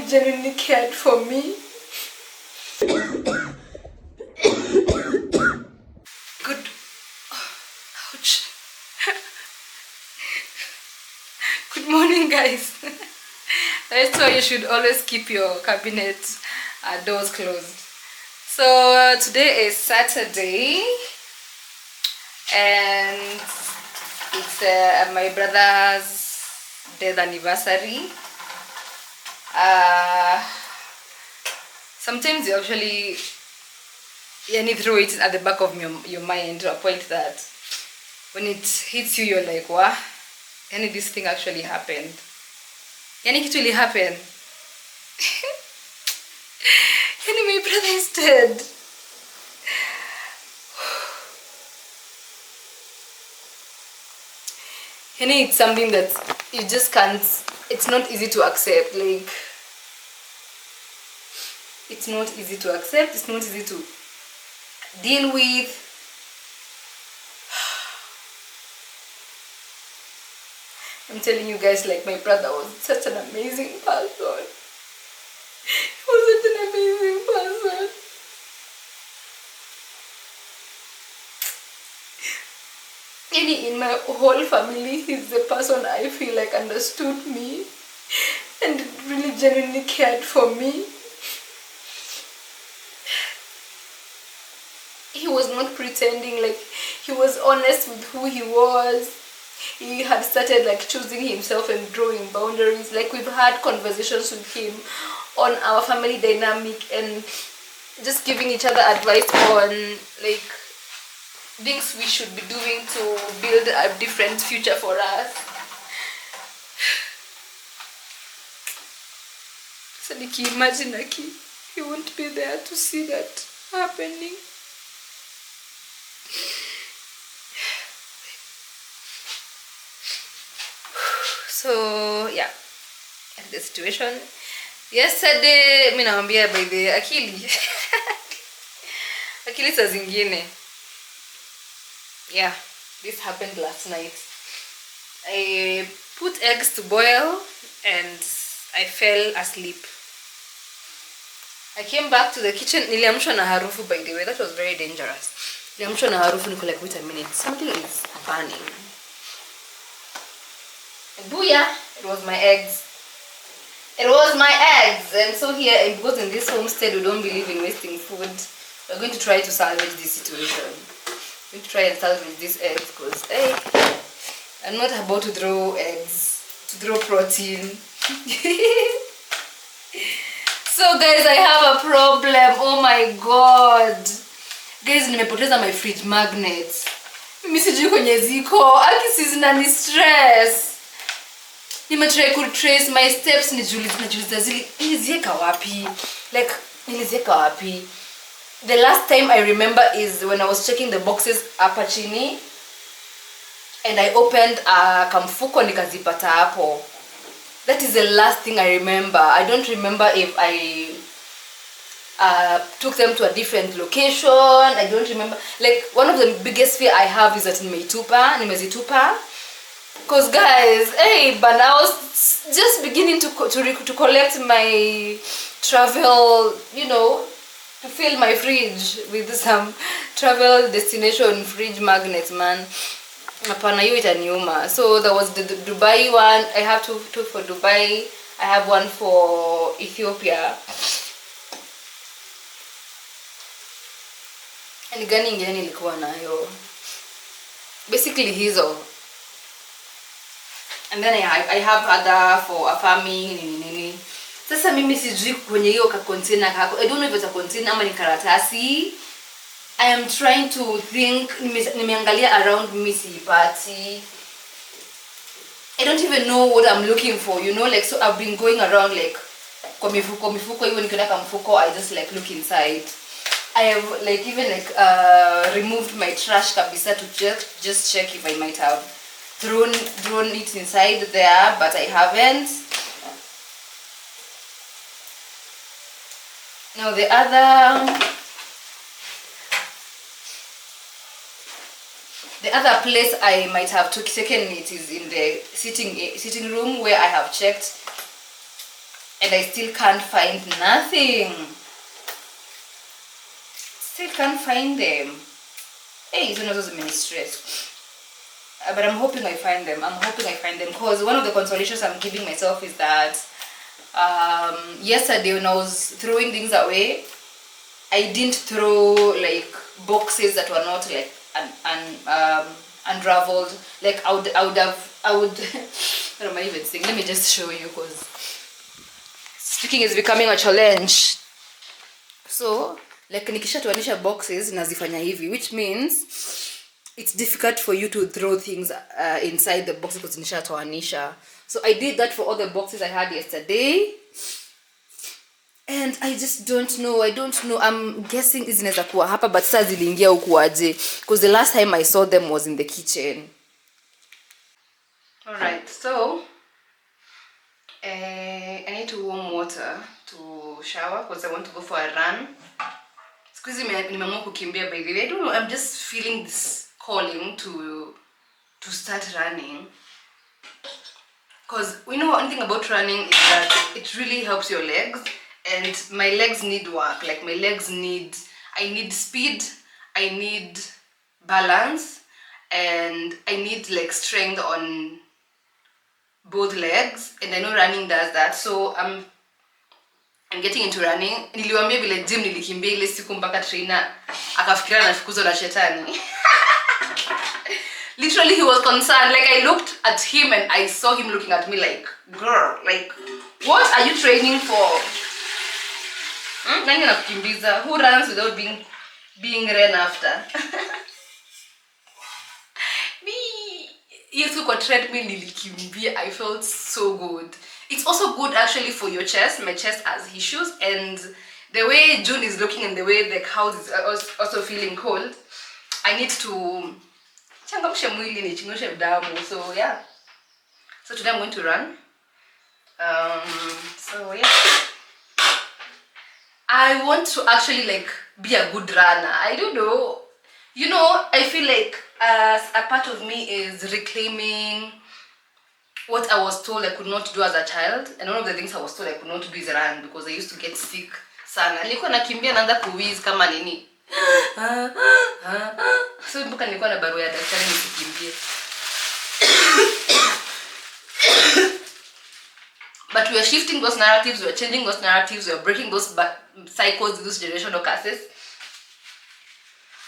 genuinely cared for me. Good. Ouch. Good morning, guys. That's why you should always keep your cabinet doors closed. So today is Saturday, and it's my brother's death anniversary. Sometimes you actually throw it at the back of your mind to a point that when it hits you, you're like, what? This thing actually happened. It really happened. My brother is dead. It's something that you just can't, it's not easy to accept. Like, it's not easy to accept, it's not easy to deal with. I'm telling you guys, like, my brother was such an amazing person. He was such an amazing person. In my whole family, he's the person I feel like understood me and really genuinely cared for me. He was not pretending, like, he was honest with who he was. He had started like choosing himself and drawing boundaries. Like, we've had conversations with him on our family dynamic and just giving each other advice on like things we should be doing to build a different future for us. So imagine he won't be there to see that happening. So yeah, the situation yesterday, mimi naambia by the akili saa zingine. Yeah, this happened last night. I put eggs to boil and I fell asleep. I came back to the kitchen. Niliamshwa na harufu, by the way. That was very dangerous. Niliamshwa na harufu, niko like, wait a minute, something is burning. Booyah! It was my eggs. It was my eggs. And so here, because in this homestead we don't believe in wasting food, we're going to try to salvage this situation. We're going to try and salvage these eggs because, hey, I'm not about to throw eggs, to throw protein. So guys, I have a problem. Oh my god. Guys, nimepoteza my fridge magnets. Mimi sijui kwenye ziko. Aki zinani stress. Nimetry to trace my steps, nijuliza niliziweka wapi? Like, niliziweka wapi? The last time I remember is when I was checking the boxes hapa chini and I opened a kamfuko nikazipata hapo. That is the last thing I remember. I don't remember if I took them to a different location. I don't remember. Like, one of the biggest fear I have is that nimezitupa. Because guys, hey, but I was just beginning to collect my travel, to fill my fridge with some travel destination fridge magnets, man. Hapana, hiyo itaniuma. So there was the Dubai one. I have two for Dubai. I have one for Ethiopia. And gani ingine nilikuwa nayo? Basically hizo. And then I have other for a family. Sasa mimi sijui kwenye hiyo ka container kako. I don't know if it's a container ama ni karatasi. I am trying to think, nimeangalia around mimi siipati. I don't even know what I'm looking for, like, so I've been going around like kwa mifuko hiyo nikiona kama mfuko, I just like look inside. I have like even like removed my trash kabisa to just check if I might have thrown it inside there, but I haven't. Now the other place I might have taken it is in the sitting room, where I have checked and I still can't find nothing. Still can't find them. Hey, it's another mini stress. But I'm hoping I find them. Because one of the consolations I'm giving myself is that yesterday when I was throwing things away, I didn't throw like boxes that were not like unraveled. Like I would what am I even saying? Let me just show you, because speaking is becoming a challenge. So like nikishatoanisha boxes nazifanya hivi, which means it's difficult for you to throw things inside the boxes because nishatoanisha. So I did that for all the boxes I had yesterday. And I just don't know. I'm guessing zinaweza kuwa hapa, but sasa ziliingia huku aje, because the last time I saw them was in the kitchen. Alright, so I need to warm water to shower because I want to go for a run. Squeeze nimeamua kukimbia, by the way. I don't know, I'm just feeling this calling to start running. Because we know one thing about running is that it really helps your legs, and my legs need work. Like I need speed, I need balance, and I need like strength on both legs, and I know running does that. So I'm getting into running. Niliwaambia vile gym nilikimbia ile siku mpaka trainer akafikiria nafukuzwa na shetani. Literally, he was concerned. Like I looked at him and I saw him looking at me like, girl, like, what are you training for? Nani anakukimbiza? Who runs without being ran after? Me. Yes, kwa treadmill nilikimbia. I felt so good. It's also good actually for your chest. My chest has issues, and the way June is looking and the way the house is also feeling cold, I need to changamsha mwili nichingishe damu. So yeah, so today I'm going to run. So yeah, I want to actually like be a good runner. I don't know, you know, I feel like a part of me is reclaiming what I was told I could not do as a child. And one of the things I was told I could not do is run, because I used to get sick sana. Nilikuwa nakimbia naanza kuwheeze kama nini. So mpaka nilikuwa na barua ya daktari nisikimbie. But we are shifting those narratives, we are changing those narratives, we are breaking those cycles, those generational curses.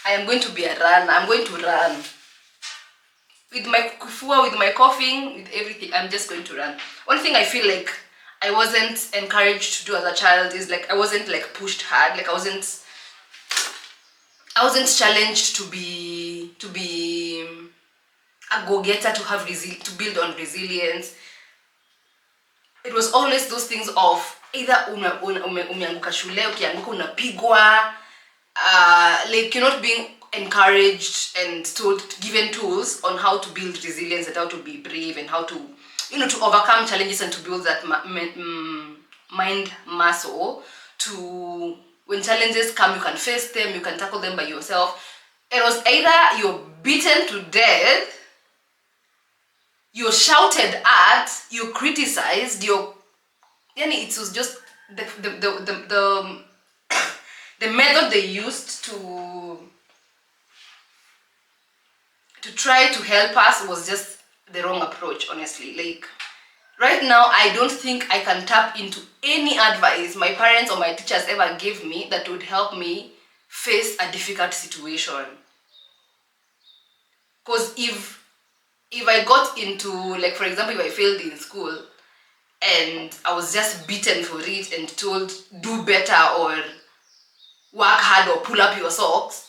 I am going to be a runner. I'm going to run. With my kufua, with my coughing, with everything, I'm just going to run. One thing I feel like I wasn't encouraged to do as a child is like I wasn't like pushed hard. Like I wasn't challenged to be a go-getter, to build on resilience. It was always those things of either umeanguka shule, ukianguka unapigwa, like you're not being encouraged and given tools on how to build resilience and how to be brave and how to, you know, to overcome challenges and to build that mind muscle to, when challenges come, you can face them, you can tackle them by yourself. It was either you're beaten to death, you're shouted at, you're criticized, it was just the method they used to try to help us was just the wrong approach, honestly. Like right now, I don't think I can tap into any advice my parents or my teachers ever gave me that would help me face a difficult situation. Because if I got into, like for example, if I failed in school and I was just beaten for it and told do better or work hard or pull up your socks,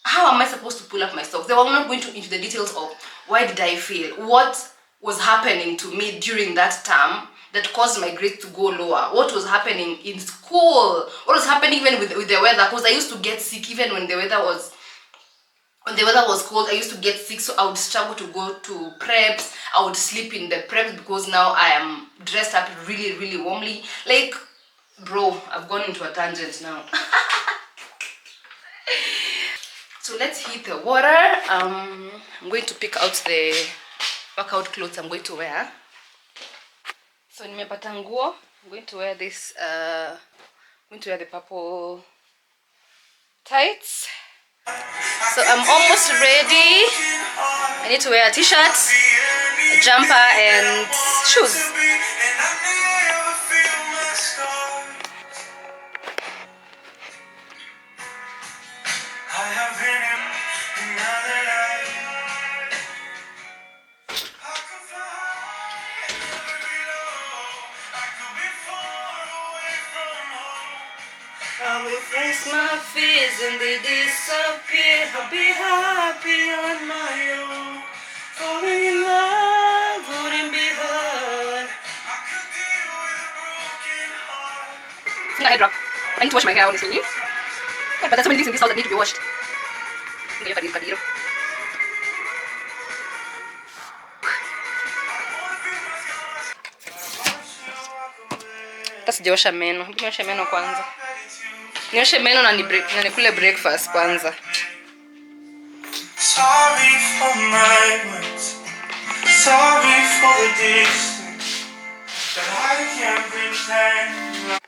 how am I supposed to pull up my socks? They were not going into the details of why did I fail, what was happening to me during that term that caused my grades to go lower, what was happening in school, what was happening even with the weather, because I used to get sick even when the weather was cold. I used to get sick, so I would struggle to go to preps. I would sleep in the preps because now I am dressed up really, really warmly. Like, bro, I've gone into a tangent now. So let's heat the water. I'm going to pick out the workout clothes I'm going to wear. So nimepata nguo I'm going to wear this I'm going to wear the purple tights. So I'm almost ready. I need to wear a t-shirt, a jumper, and shoes. I will face my fears and they disappear. I'll be happy on my own. Falling in love wouldn't be hard. It's not a head wrap. I need to wash my hair honestly. Yeah, but there's so many things in this house that need to be washed. Hata sijaosha meno. Nioshe meno kwanza. Nioshe meno na nikule breakfast kwanza. Sorry for my words. Sorry for the distance that I can't pretend.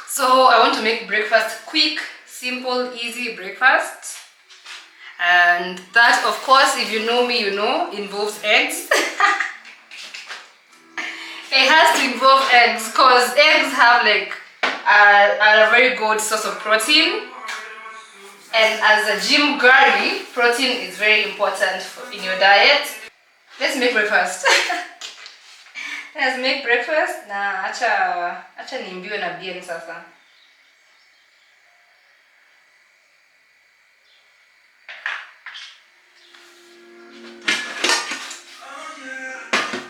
So I want to make breakfast quick, simple, easy breakfast. And that, of course, if you know me, you know, involves eggs. It has to involve eggs because eggs have like a very good source of protein. And as a gym girly, protein is very important in your diet. Let's make breakfast. Let's make breakfast. Na acha niimbiwe na bien sasa.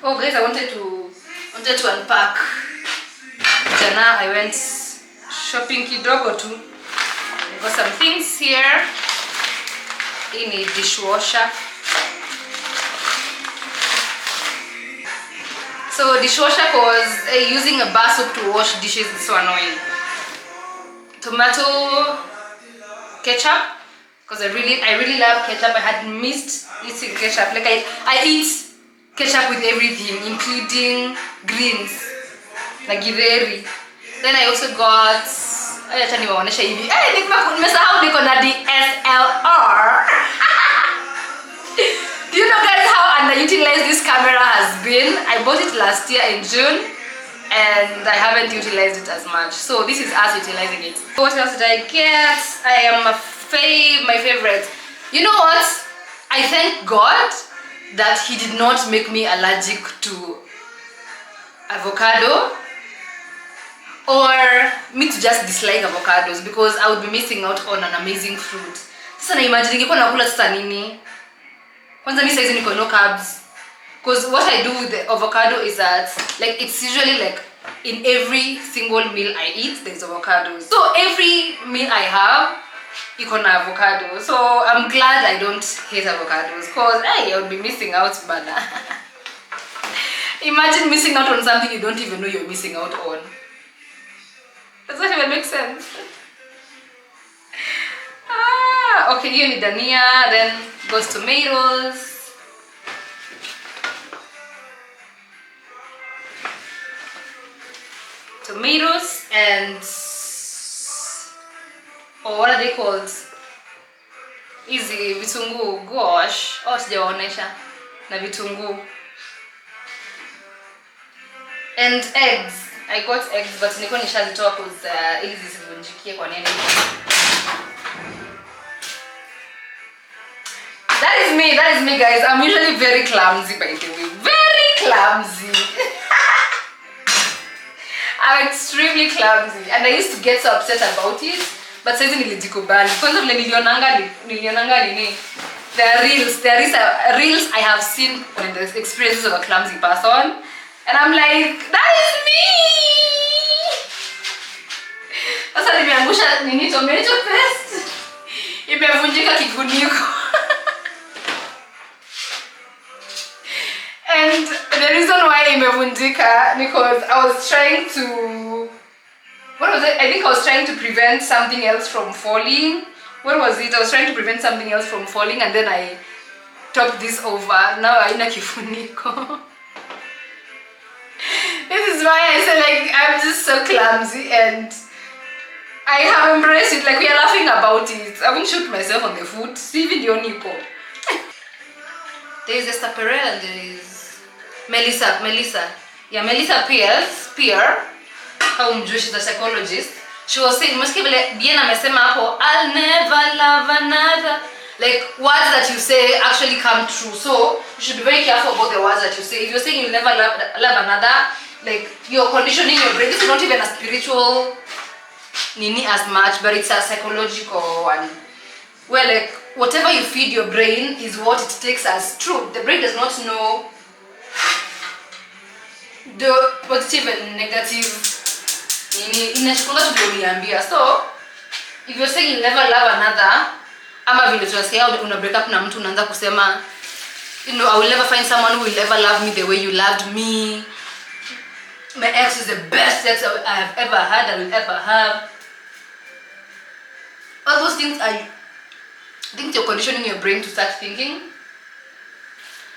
Oh guys, I wanted to unpack. Jana I went shopping kidogo too. I got some things here. In a dishwasher. So dishwasher cause using a bar soap to wash dishes is so annoying. Tomato ketchup, because I really love ketchup. I had missed eating ketchup. Like I eat ketchup with everything, including greens, like githeri. Then I also got acha niwaonesha hivi. Nimesahau niko na DSLR. Do you know guys how underutilized this camera has been? I bought it last year in June and I haven't utilized it as much. So this is us utilizing it. What else did I get? I am my favorite. You know what? I thank God that he did not make me allergic to avocado or me to just dislike avocados, because I would be missing out on an amazing fruit. Sasa na imagine ningekuwa nakula sasa nini? Kwanza mimi saizi niko no carbs. Because what I do with the avocado is that like it's usually like in every single meal I eat there's avocado. So every meal I have iko na avocado. So I'm glad I don't hate avocados, because hey, I would be missing out, bana. Imagine missing out on something you don't even know you're missing out on. Does that even make sense? Okay, you need dania, then goes tomatoes. Tomatoes and what are they called? Easy vitunguu, gosh. Oh, sijaonesha. Na vitunguu. And eggs. I got eggs, but niko nishazitoa cause ili zisivunjikie kwa nini. That is me guys. I'm usually very clumsy by the way. Very clumsy. I'm extremely clumsy and I used to get so upset about it, but sasa nilijikubali. Kwanza vile nilionanga nini? There is a reels I have seen on the experiences of a clumsy person, and I'm like, that is me. Sasa nimeangusha nini tomato paste. Imevunjika kifuniko. And the reason why imevunjika because I was trying to, what was it? I think I was trying to prevent something else from falling. What was it? I was trying to prevent something else from falling, and then I topped this over. Now haina kifuniko. This is why I say like I'm just so clumsy, and I have embraced it. Like we are laughing about it. I won't shoot myself on the foot. See video Nico. There is Esther Perel and there is Melissa. Yeah, Melissa Peer. How she's a psychologist. She was saying, Bien amesema hapo, I'll never love another. Like words that you say actually come true. So you should be very careful about the words that you say. If you're saying you'll never love another, like you're conditioning your brain. This is not even a spiritual nini as much, but it's a psychological one. Where like whatever you feed your brain is what it takes as truth. The brain does not know the positive and negative. So if you're saying you'll never love another, ama vile tunasikia una break up na mtu unaanza kusema, you know, I will never find someone who will ever love me the way you loved me. My ex is the best ex I have ever had, I will ever have. All those things I think you're conditioning your brain to start thinking.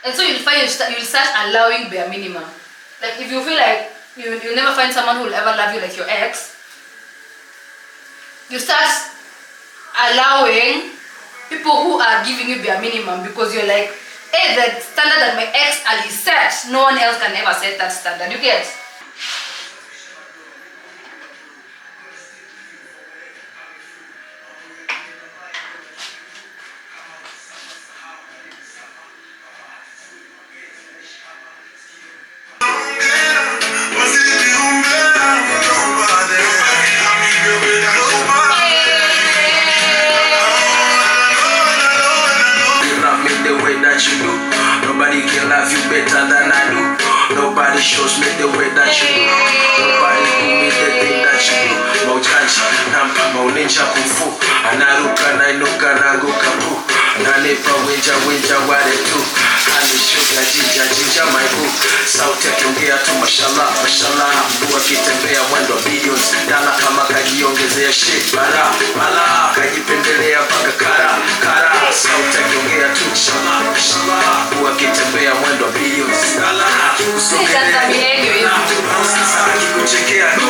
And so you'll find you'll start allowing bare minimum. Like if you feel like you'll never find someone who will ever love you like your ex, you start allowing people who are giving you bare minimum, because you're like, hey, the standard that my ex Ali set, no one else can ever set that standard. You get? Nobody can love you better than I do. Nobody shows me the way that you do. Nobody do me the thing that you do. Maujanji, nampa, mauninja kufu. Anaruka, nainuka, nanguka pu. Nanepa, winja, wale tu. Honey, sugar, ginger, my boo. Sauti akiongea tu, mashallah. Mbua kitembea mwendo billions. Dala kama kajiongezea shit. Bala, kajipendelea paka kara. Sauti akiongea tu, mashallah. Mbua kitembea mwendo billions. Dala, kusogelea. Sasa akikuchekea du.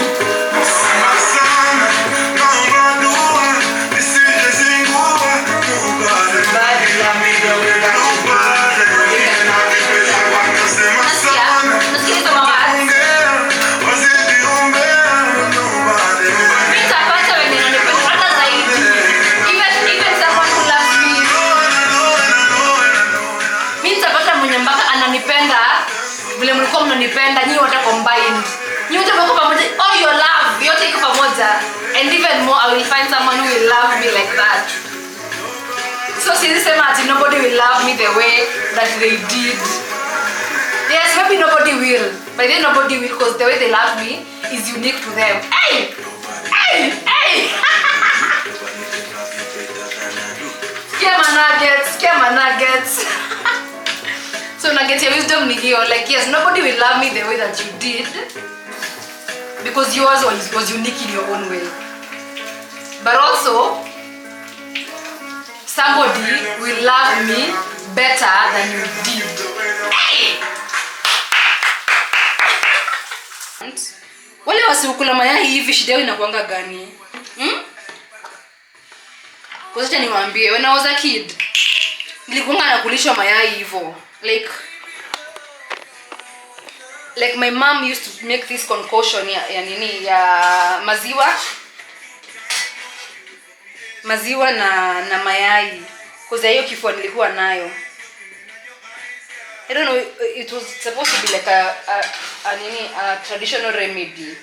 Vile mlikuwa mnanipenda, nyinyi wote combined. Nyinyi wote mko pamoja, all your love, yote iko pamoja. And even more, I will find someone who will love me like that. So siwezi sema ati nobody will love me the way that they did. Yes, maybe nobody will. But then nobody will, because the way they love me is unique to them. Hey! Scare my nuggets. So nugget your wisdom ni hiyo, like yes, nobody will love me the way that you did, because yours was unique in your own way. But also, somebody will love me better than you did. Hey! Wale wasikula mayai hivi shida yao inakuanga gani? Wacha niwaambie, when I was a kid, nilikuwa nakulishwa mayai hivyo. Like my mom used to make this concoction ya maziwa na mayai, because hiyo kifua nilikuwa nayo. I don't know, it was supposed to be like a traditional remedy.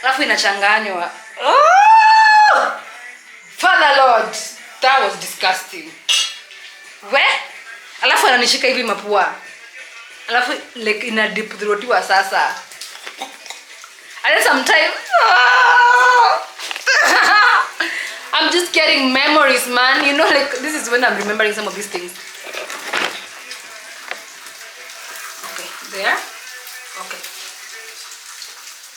Alafu inachanganywa. Oh! Father Lord, that was disgusting. Alafu ananishika hivi mapua. Alafu like ina deep throatiwa sasa. And then sometimes I'm just getting memories, man. You know, like this is when I'm remembering some of these things. Okay, there. Okay.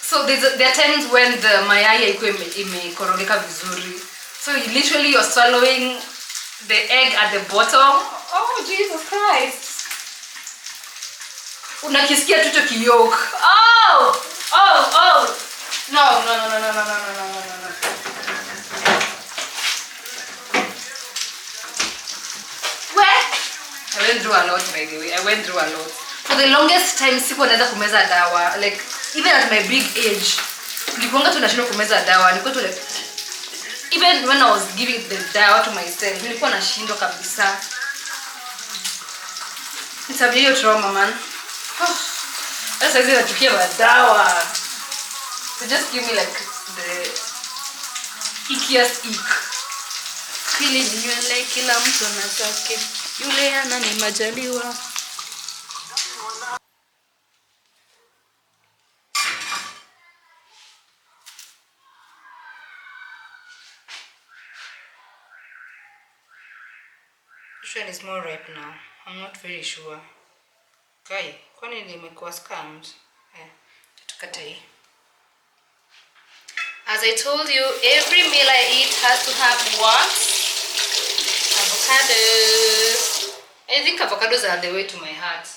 So there are times when the mayai imekorogeka vizuri. So literally you're swallowing the egg at the bottom. Oh, Jesus Christ. Unakisikia tu hicho kiyolk. Oh! Oh, oh. No. Where? I went through a lot, by the way. I went through a lot. For the longest time sikuwa naweza kumeza dawa. Like even at my big age, nilikuwa tunashindwa kumeza dawa. Nilikuwa tu like even when I was giving the dawa to myself, nilikuwa nashindwa kabisa. It's a real trauma, man. Sasa hizi natukia madawa. So just give me like the ickiest ick. Kili nywele kila mtu na zake. Yule ana ni majaliwa. Which one is more ripe now? I'm not very sure. Kai, kwani nimekuwa scammed? Tukata hii. As I told you, every meal I eat has to have what? Avocados. I think avocados are the way to my heart.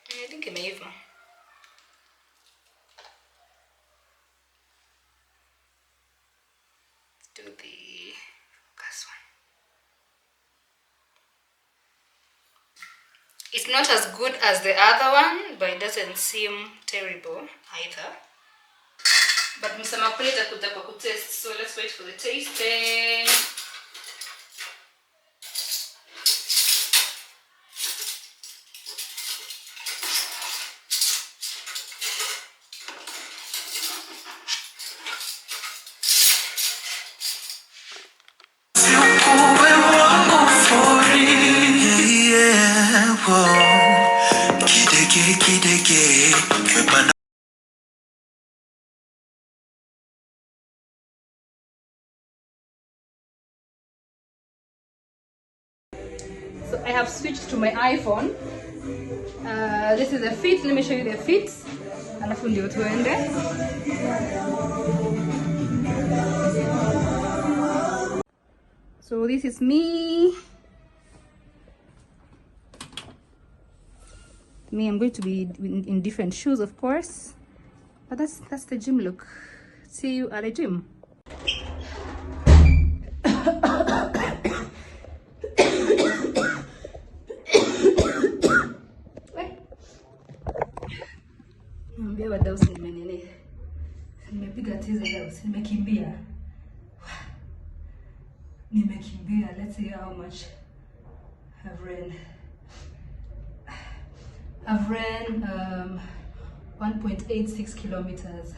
I think imeiva. Do the focus one. It's not as good as the other one, but it doesn't seem terrible either. But msema kule itakuja kwa kutaste, so let's wait for the tasting. So I have switched to my iPhone. This is the fit. Let me show you the fit. Alafu ndio tuende. So this is me. I'm going to be in different shoes, of course. But that's the gym look. See you at the gym. Nimekimbia. Let's see how much I've ran. I've ran 1.86 kilometers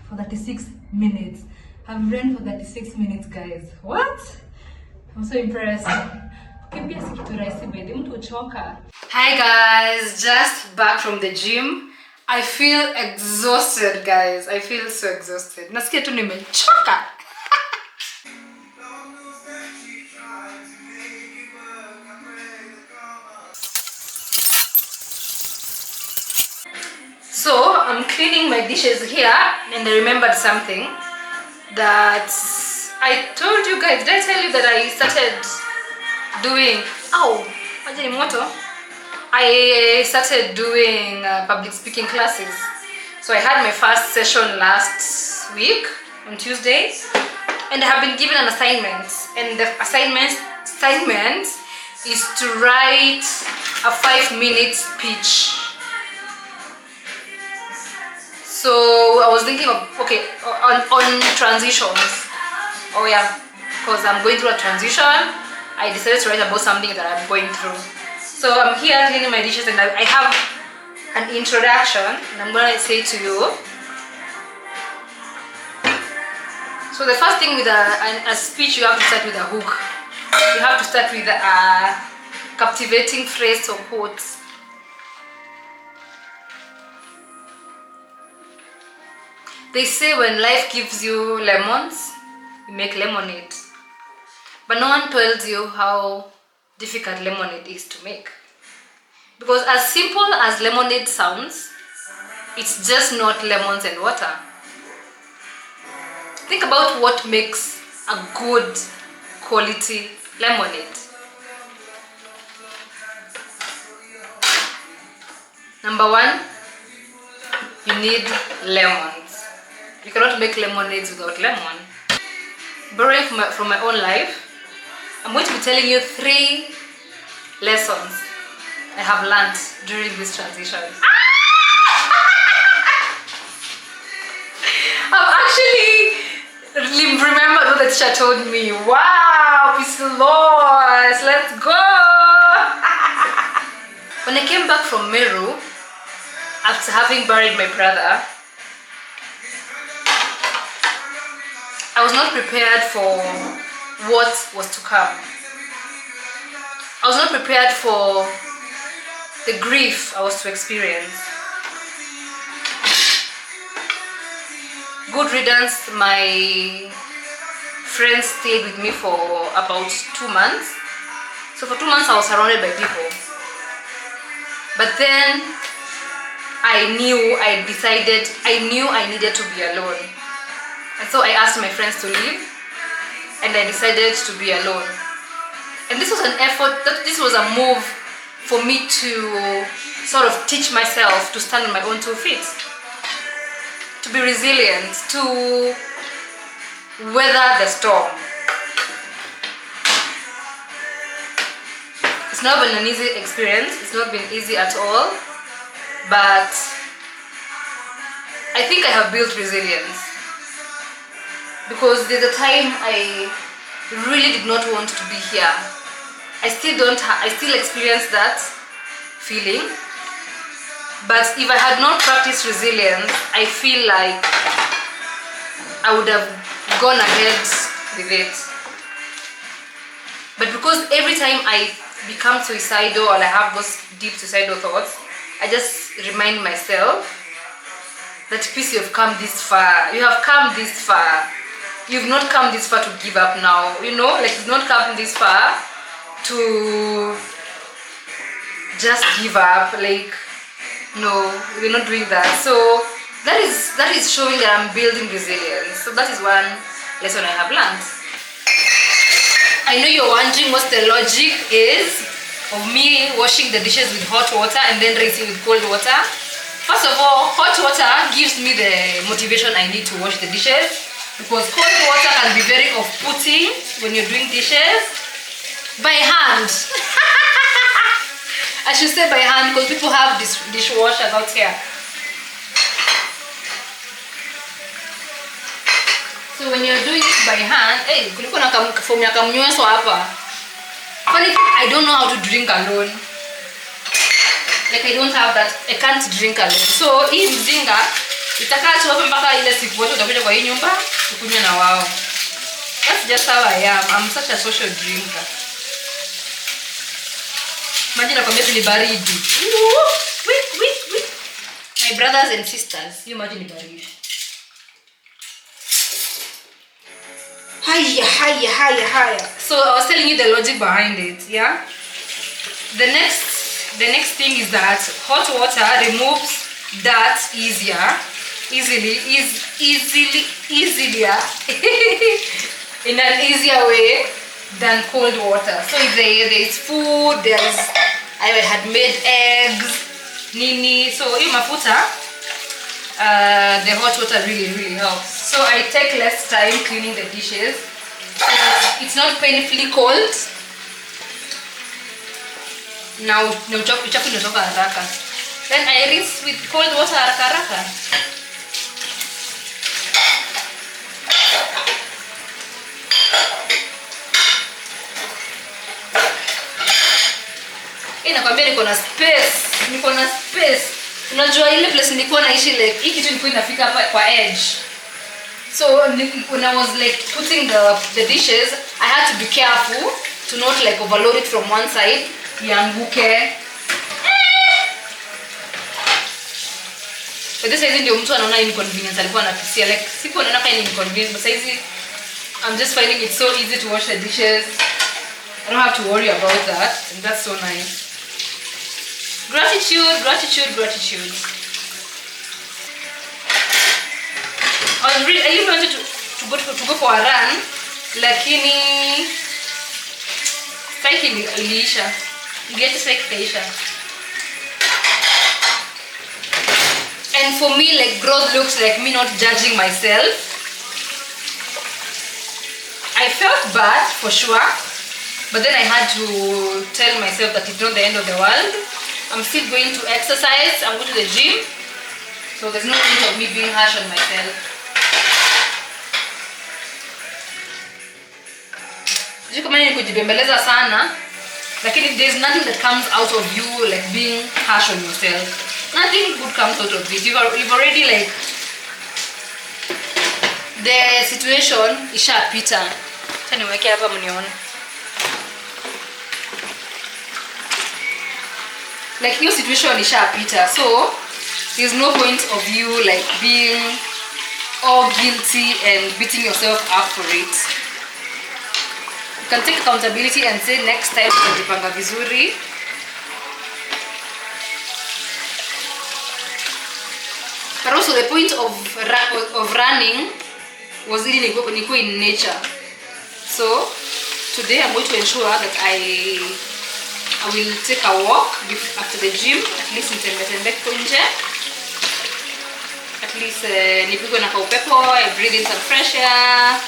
for 36 minutes. I've ran for 36 minutes, guys. What? I'm so impressed. Hi guys, just back from the gym. I feel exhausted, guys. I feel so exhausted. Nasikia tu nimechoka. So I'm cleaning my dishes here, and I remembered something that I told you guys. Did I tell you that I started doing? I started doing public speaking classes. So I had my first session last week on Tuesday, and I have been given an assignment. And the assignment is to write a 5-minute speech. So I was thinking of on transitions. Oh yeah, because I'm going through a transition. I decided to write about something that I'm going through. So I'm here cleaning my dishes, and I have an introduction, and I'm gonna say to you. So the first thing with a speech, you have to start with a hook. You have to start with a captivating phrase or quote. They say when life gives you lemons, you make lemonade. But no one tells you how difficult lemonade is to make. Because as simple as lemonade sounds, It's just not lemons and water. Think about what makes a good quality lemonade. Number one, you need lemons. You cannot make lemonades without lemon. Borrowing from my own life, I'm going to be telling you 3 lessons I have learned during this transition. I've actually remembered what the teacher told me. Wow, peace loss, let's go! When I came back from Meru, after having buried my brother, I was not prepared for what was to come. I was not prepared for the grief I was to experience. Good riddance, my friends stayed with me for about 2 months. So for 2 months I was surrounded by people. But then I knew I needed to be alone. And so I asked my friends to leave, and I decided to be alone. And this was an effort, this was a move for me to sort of teach myself to stand on my own 2 feet, to be resilient, to weather the storm. It's not been an easy experience, it's not been easy at all, but I think I have built resilience, because there's a time I really did not want to be here. I still experience that feeling, but if I had not practiced resilience, I feel like I would have gone ahead with it. But because every time I become suicidal or I have those deep suicidal thoughts, I just remind myself that, peace, you've come this far. You have come this far. You've not come this far to give up now. You know, like, you've not come this far to just give up. Like, no, we're not doing that. So that is showing that I'm building resilience. So that is one lesson I have learned. I know you're wondering what the logic is of me washing the dishes with hot water and then rinsing with cold water. First of all, hot water gives me the motivation I need to wash the dishes, because cold water can be very off-putting when you're doing dishes by hand. I should say by hand, because people have dishwashers out here. So when you're doing it by hand, hey, kuliko na fomu ya kamnyweso hapa. Funny thing, I don't know how to drink alone. Like, I don't have that, I can't drink alone. So hii mzinga itakaa tu hapa mpaka ile siku wote utakuja kwa hii nyumba ukunywe na wao. That's just how I am. I'm such a social drinker. Imagine nakwambia tu ni baridi. My brothers and sisters, you imagine ni baridi. Higher. So I was telling you the logic behind it, yeah? The next thing is that hot water removes dirt easier in an easier way than cold water. So if there is food, I had made eggs, nini, so in mafuta, the hot water really helps. So I take less time cleaning the dishes. It's not painfully cold. Now uchafu inatoka haraka. Then I rinse with cold water haraka. Nakwambia niko na space. Unajua ile place nilikuwa naishi, like hii kitu ilikuwa inafika hapa kwa edge. So when I was like putting the dishes, I had to be careful to not like overload it from one side ianguke. But this is ndio mtu anaona inconvenience alikuwa anapitia, like sipo naona kama inconvenience, but saizi I'm just finding it so easy to wash the dishes. I don't have to worry about that, and that's so nice. Gratitude. I really wanted to go for a run, lakini cycle iliisha. Get cycle. And for me, like, growth looks like me not judging myself. I felt bad for sure, but then I had to tell myself that it's not the end of the world. I'm still going to exercise. I'm going to the gym, so there's no point of me being harsh on myself. Kujibembeleza sana, lakini there's nothing that comes out of you like being harsh on yourself. Nothing good comes out of it. You've already, like, the situation ishapita. Acha niweke hapa mnione. Like, your situation ishapita, so there's no point of you like being all guilty and beating yourself up for it. You can take accountability and say next time tutajipanga vizuri. But also the point of running was really niko in nature. So today I'm going to ensure that I will take a walk after the gym, at least nitembe nje. At least nipigwe na kaupepo, I breathe in some fresh air.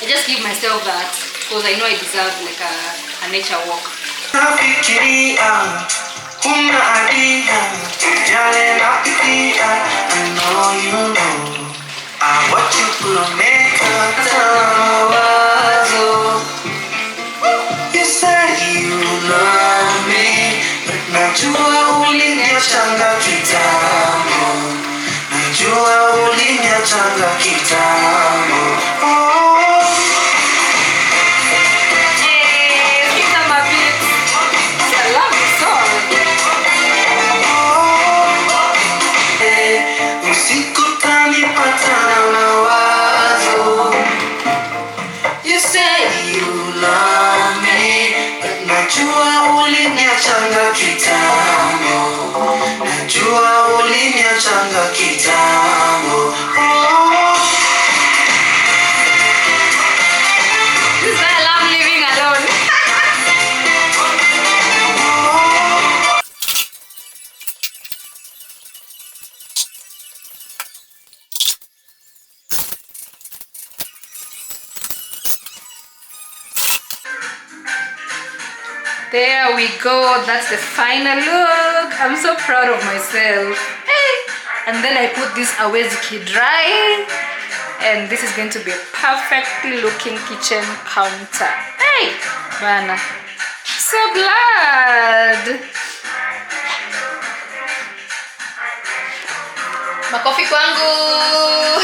I just give myself that because I know I deserve like a nature walk. Una idea, jale napitia, I know you know. I watch you put on makeup, mawazo. You said you love me, but najua uliniachanga kitambo. Najua uliniachanga kitambo. There we go. That's the final look. I'm so proud of myself. Hey. And then I put this aweziki dry, and this is going to be a perfectly looking kitchen counter. Hey, bana. So glad. Makofi kwangu.